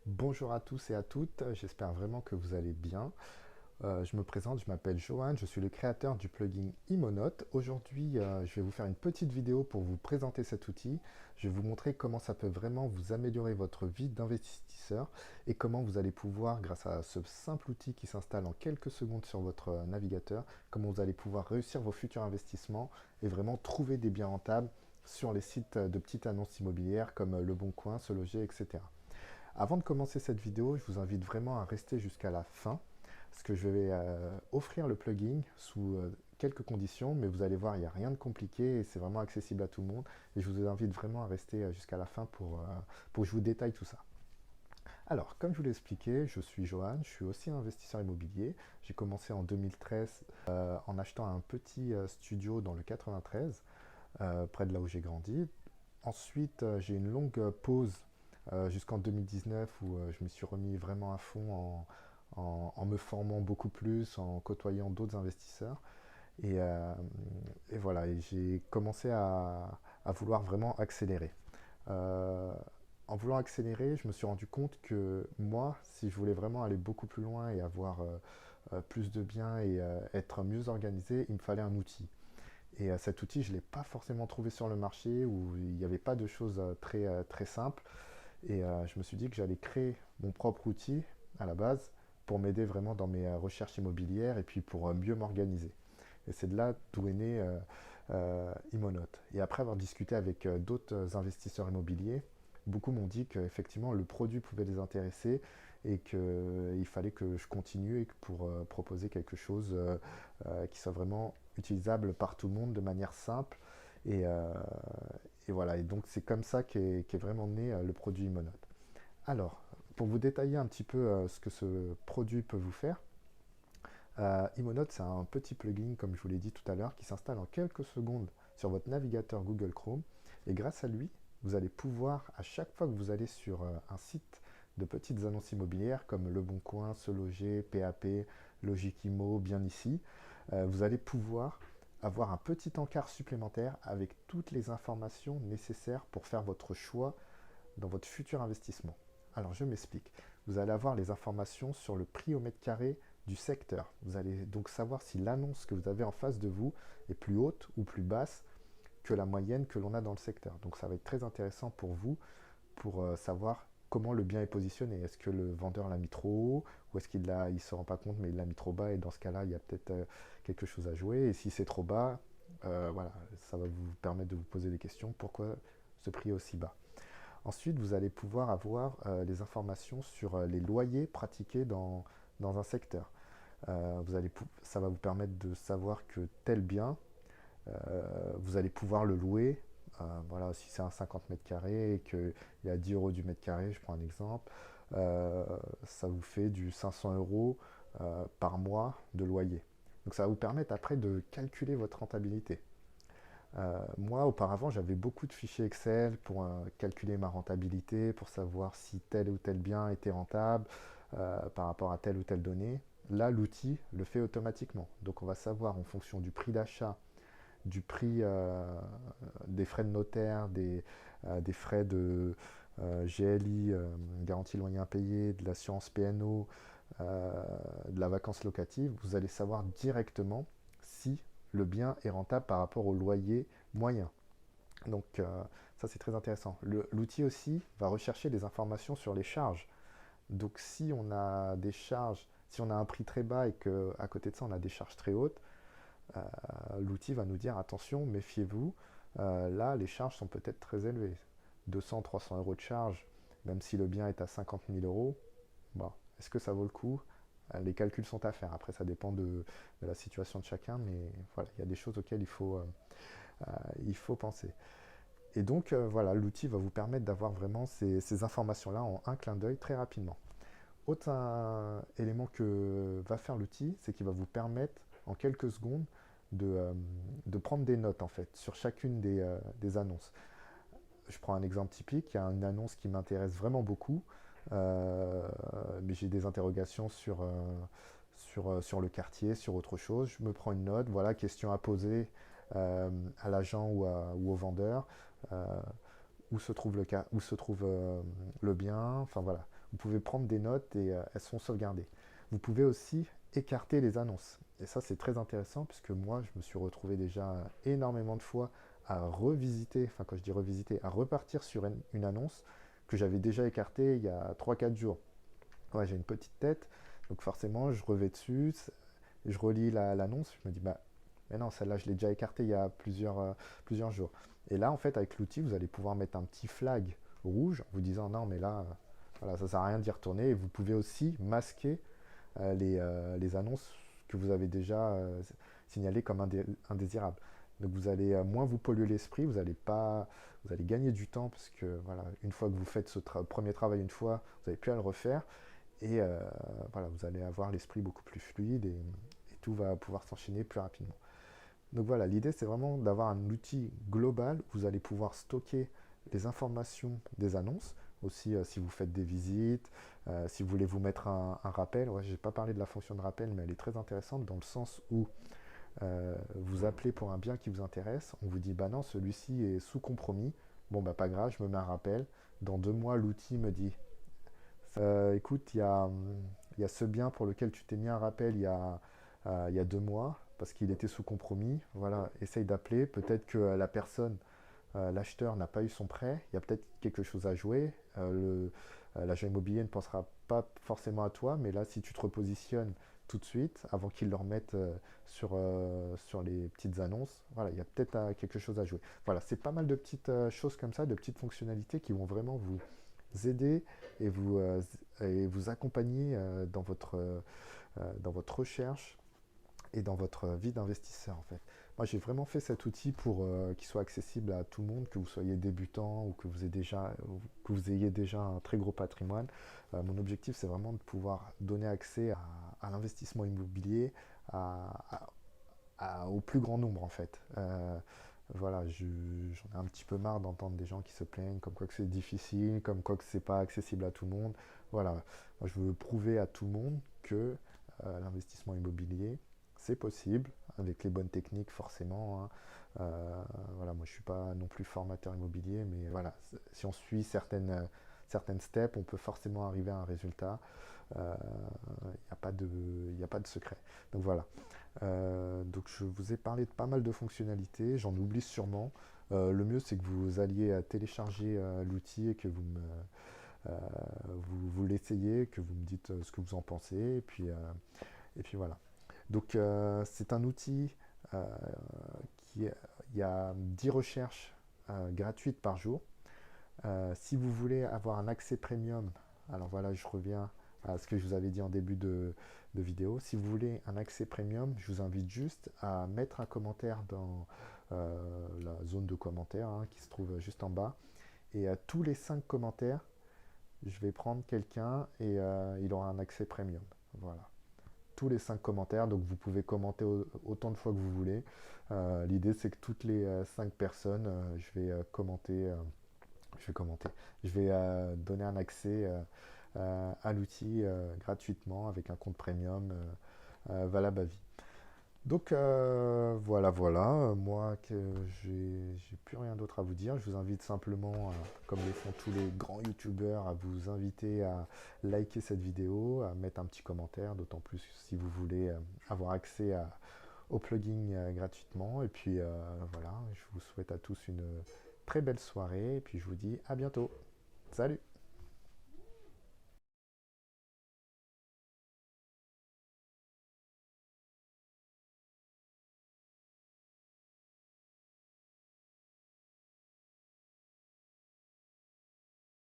Bonjour à tous et à toutes, j'espère vraiment que vous allez bien. Je me présente, je m'appelle Johan, je suis le créateur du plugin Imonote. Aujourd'hui, je vais vous faire une petite vidéo pour vous présenter cet outil. Je vais vous montrer comment ça peut vraiment vous améliorer votre vie d'investisseur et comment vous allez pouvoir, grâce à ce simple outil qui s'installe en quelques secondes sur votre navigateur, comment vous allez pouvoir réussir vos futurs investissements et vraiment trouver des biens rentables sur les sites de petites annonces immobilières comme Le Bon Coin, Se Loger, etc. Avant de commencer cette vidéo, je vous invite vraiment à rester jusqu'à la fin, parce que je vais offrir le plugin sous quelques conditions, mais vous allez voir, il n'y a rien de compliqué et c'est vraiment accessible à tout le monde. Et je vous invite vraiment à rester jusqu'à la fin pour que je vous détaille tout ça. Alors, comme je vous l'ai expliqué, je suis Johan, je suis aussi investisseur immobilier. J'ai commencé en 2013 en achetant un petit studio dans le 93, près de là où j'ai grandi. Ensuite, j'ai une longue pause jusqu'en 2019 où je me suis remis vraiment à fond en me formant beaucoup plus, en côtoyant d'autres investisseurs. Et, euh, et voilà, et j'ai commencé à vouloir vraiment accélérer. Euh, En voulant accélérer, je me suis rendu compte que moi, si je voulais vraiment aller beaucoup plus loin et avoir plus de biens et être mieux organisé, il me fallait un outil. Et cet outil, je ne l'ai pas forcément trouvé sur le marché où il n'y avait pas de choses très simples. Et je me suis dit que j'allais créer mon propre outil à la base pour m'aider vraiment dans mes recherches immobilières et puis pour mieux m'organiser. Et c'est de là d'où est né Imonote. Et après avoir discuté avec d'autres investisseurs immobiliers, beaucoup m'ont dit qu'effectivement le produit pouvait les intéresser et qu'il fallait que je continue pour proposer quelque chose qui soit vraiment utilisable par tout le monde de manière simple. Et, euh, et voilà, et donc c'est comme ça qu'est vraiment né le produit Imonote. Alors, pour vous détailler un petit peu ce que ce produit peut vous faire, Imonote, c'est un petit plugin, comme je vous l'ai dit tout à l'heure, qui s'installe en quelques secondes sur votre navigateur Google Chrome. Et grâce à lui, vous allez pouvoir, à chaque fois que vous allez sur un site de petites annonces immobilières comme Le Bon Coin, Se Loger, PAP, Logikimo, Bien Ici, vous allez pouvoir avoir un petit encart supplémentaire avec toutes les informations nécessaires pour faire votre choix dans votre futur investissement. Alors je m'explique. Vous allez avoir les informations sur le prix au mètre carré du secteur. Vous allez donc savoir si l'annonce que vous avez en face de vous est plus haute ou plus basse que la moyenne que l'on a dans le secteur. Donc ça va être très intéressant pour vous pour savoir comment le bien est positionné. Est-ce que le vendeur l'a mis trop haut ou est-ce qu'il ne se rend pas compte mais il l'a mis trop bas et dans ce cas-là, il y a peut-être quelque chose à jouer. Et si c'est trop bas, voilà, ça va vous permettre de vous poser des questions. Pourquoi ce prix est aussi bas? Ensuite, vous allez pouvoir avoir les informations sur les loyers pratiqués dans un secteur. Ça va vous permettre de savoir que tel bien, vous allez pouvoir le louer. Voilà, si c'est un 50 mètres carrés et qu'il y a 10 euros du mètre carré, je prends un exemple, euh, ça vous fait du 500 euros par mois de loyer. Donc ça va vous permettre après de calculer votre rentabilité. Moi, auparavant, j'avais beaucoup de fichiers Excel pour calculer ma rentabilité, pour savoir si tel ou tel bien était rentable par rapport à telle ou telle donnée. Là, l'outil le fait automatiquement. Donc, on va savoir en fonction du prix d'achat, du prix des frais de notaire, des frais de GLI, garantie loyer impayé, de l'assurance PNO, de la vacance locative. Vous allez savoir directement si le bien est rentable par rapport au loyer moyen. Donc ça c'est très intéressant. L'outil aussi va rechercher des informations sur les charges. Donc si on a des charges, si on a un prix très bas et qu'à côté de ça on a des charges très hautes, euh, l'outil va nous dire attention, méfiez-vous, là les charges sont peut-être très élevées. 200-300 euros de charge, même si le bien est à 50 000 euros, bon, est-ce que ça vaut le coup? Les calculs sont à faire. Après, ça dépend de la situation de chacun, mais voilà, il y a des choses auxquelles il faut penser. Et donc, voilà, l'outil va vous permettre d'avoir vraiment ces informations-là en un clin d'œil très rapidement. Autre élément que va faire l'outil, c'est qu'il va vous permettre en quelques secondes de prendre des notes en fait sur chacune des annonces. Je prends un exemple typique, il y a une annonce qui m'intéresse vraiment beaucoup, mais j'ai des interrogations sur le quartier, sur autre chose. Je me prends une note, voilà, question à poser à l'agent ou au vendeur, où se trouve le bien, enfin voilà. vous pouvez prendre des notes et elles sont sauvegardées. Vous pouvez aussi écarter les annonces. Et ça, c'est très intéressant puisque moi, je me suis retrouvé déjà énormément de fois à revisiter, enfin quand je dis revisiter, à repartir sur une annonce que j'avais déjà écartée il y a 3 4 jours. Ouais, j'ai une petite tête, donc forcément, je revais dessus, je relis l'annonce, je me dis, bah, mais non, celle-là, je l'ai déjà écartée il y a plusieurs jours. Et là, en fait, avec l'outil, vous allez pouvoir mettre un petit flag rouge en vous disant, non, mais là, voilà, ça sert à rien d'y retourner. Et vous pouvez aussi masquer les annonces que vous avez déjà signalées comme indésirables. Donc vous allez moins vous polluer l'esprit, vous allez gagner du temps parce que voilà, une fois que vous faites ce premier travail une fois, vous n'avez plus à le refaire et voilà, vous allez avoir l'esprit beaucoup plus fluide et tout va pouvoir s'enchaîner plus rapidement. Donc voilà, l'idée c'est vraiment d'avoir un outil global où vous allez pouvoir stocker les informations des annonces, aussi si vous faites des visites, si vous voulez vous mettre un rappel. Ouais, je n'ai pas parlé de la fonction de rappel, mais elle est très intéressante dans le sens où vous appelez pour un bien qui vous intéresse, on vous dit bah non, celui-ci est sous compromis. Bon bah pas grave, je me mets un rappel. Dans 2 mois, l'outil me dit écoute, il y a ce bien pour lequel tu t'es mis un rappel il y a 2 mois parce qu'il était sous compromis. Voilà, essaye d'appeler. Peut-être que la personne, l'acheteur n'a pas eu son prêt. Il y a peut-être quelque chose à jouer. L'agent immobilier ne pensera pas forcément à toi, mais là, si tu te repositionnes tout de suite, avant qu'ils le remettent sur les petites annonces, voilà, il y a peut-être quelque chose à jouer. Voilà, c'est pas mal de petites choses comme ça, de petites fonctionnalités qui vont vraiment vous aider et vous accompagner dans votre recherche et dans votre vie d'investisseur en fait. Moi j'ai vraiment fait cet outil pour qu'il soit accessible à tout le monde, que vous soyez débutant ou que vous ayez déjà un très gros patrimoine. Mon objectif c'est vraiment de pouvoir donner accès à l'investissement immobilier au plus grand nombre en fait. Voilà, j'en ai un petit peu marre d'entendre des gens qui se plaignent comme quoi que c'est difficile, comme quoi que c'est pas accessible à tout le monde. Voilà, moi je veux prouver à tout le monde que l'investissement immobilier, c'est possible, avec les bonnes techniques forcément, hein. Voilà, moi je suis pas non plus formateur immobilier, mais voilà, si on suit certaines steps, on peut forcément arriver à un résultat. Il n'y a pas de secret. Donc voilà. Donc je vous ai parlé de pas mal de fonctionnalités, j'en oublie sûrement. Le mieux c'est que vous alliez télécharger l'outil et que vous l'essayez, que vous me dites ce que vous en pensez, et puis voilà. Donc c'est un outil euh, il y a 10 recherches gratuites par jour. Si vous voulez avoir un accès premium, alors voilà, je reviens à ce que je vous avais dit en début de vidéo. Si vous voulez un accès premium, je vous invite juste à mettre un commentaire dans la zone de commentaires hein, qui se trouve juste en bas. Et à tous les 5 commentaires, je vais prendre quelqu'un et il aura un accès premium. Voilà. Tous les 5 commentaires, donc vous pouvez commenter autant de fois que vous voulez. L'idée c'est que toutes les 5 personnes, je vais donner un accès à l'outil gratuitement avec un compte premium valable à vie. Donc voilà, moi que j'ai plus rien d'autre à vous dire. Je vous invite simplement, comme le font tous les grands youtubeurs, à vous inviter à liker cette vidéo, à mettre un petit commentaire, d'autant plus si vous voulez avoir accès au plugin gratuitement. Et puis voilà, je vous souhaite à tous une très belle soirée et puis je vous dis à bientôt. Salut!